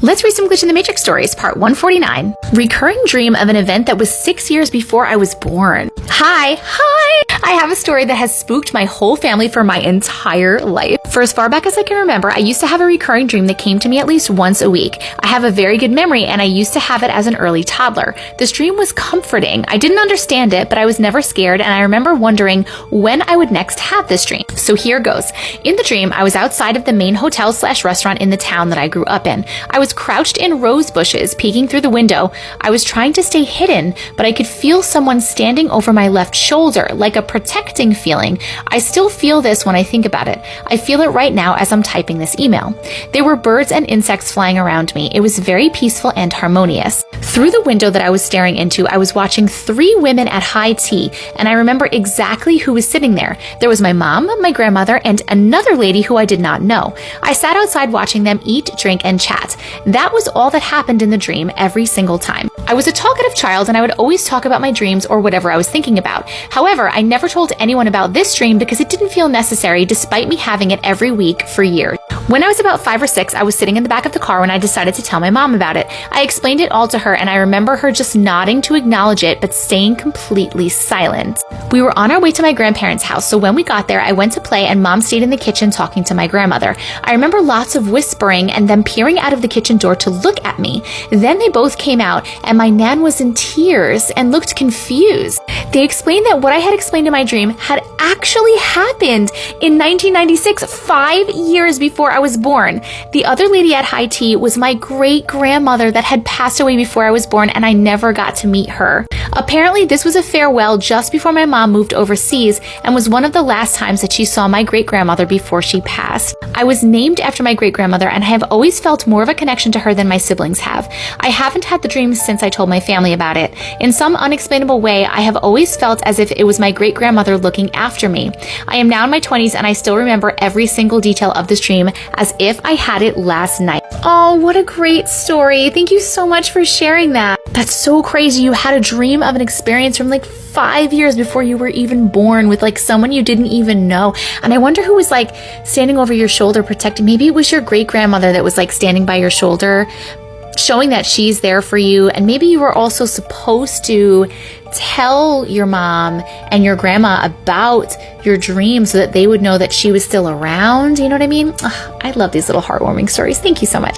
Let's read some Glitch in the Matrix stories, part 149. Recurring dream of an event that was 6 years before I was born. Hi! I have a story that has spooked my whole family for my entire life. For as far back as I can remember, I used to have a recurring dream that came to me at least once a week. I have a very good memory, and I used to have it as an early toddler. This dream was comforting. I didn't understand it, but I was never scared, and I remember wondering when I would next have this dream. So here goes. In the dream, I was outside of the main hotel/restaurant in the town that I grew up in. I was crouched in rose bushes, peeking through the window. I was trying to stay hidden, but I could feel someone standing over my left shoulder, like a protecting feeling. I still feel this when I think about it. I feel it right now as I'm typing this email. There were birds and insects flying around me. It was very peaceful and harmonious. Through the window that I was staring into, I was watching 3 women at high tea, and I remember exactly who was sitting there. There was my mom, my grandmother, and another lady who I did not know. I sat outside watching them eat, drink, and chat. That was all that happened in the dream every single time. I was a talkative child, and I would always talk about my dreams or whatever I was thinking about. However, I never told anyone about this dream because it didn't feel necessary despite me having it every week for years. When I was about 5 or 6, I was sitting in the back of the car when I decided to tell my mom about it. I explained it all to her, and I remember her just nodding to acknowledge it, but staying completely silent. We were on our way to my grandparents' house, so when we got there, I went to play and Mom stayed in the kitchen talking to my grandmother. I remember lots of whispering and them peering out of the kitchen door to look at me. Then they both came out, and my nan was in tears and looked confused. They explained that what I had explained in my dream had actually happened in 1996, 5 years before I was born. The other lady at high tea was my great-grandmother that had passed away before I was born, and I never got to meet her. Apparently, this was a farewell just before my mom moved overseas and was one of the last times that she saw my great-grandmother before she passed. I was named after my great-grandmother, and I have always felt more of a connection to her than my siblings have. I haven't had the dream since I told my family about it. In some unexplainable way, I have always felt as if it was my great-grandmother looking after me. I am now in my 20s, and I still remember every single detail of this dream as if I had it last night. Oh, what a great story. Thank you so much for sharing that. That's so crazy. You had a dream of an experience from like 5 years before you were even born with like someone you didn't even know. And I wonder who was like standing over your shoulder protecting. Maybe it was your great-grandmother that was like standing by your shoulder, showing that she's there for you. And maybe you were also supposed to tell your mom and your grandma about your dream so that they would know that she was still around. You know what I mean? Ugh, I love these little heartwarming stories. Thank you so much.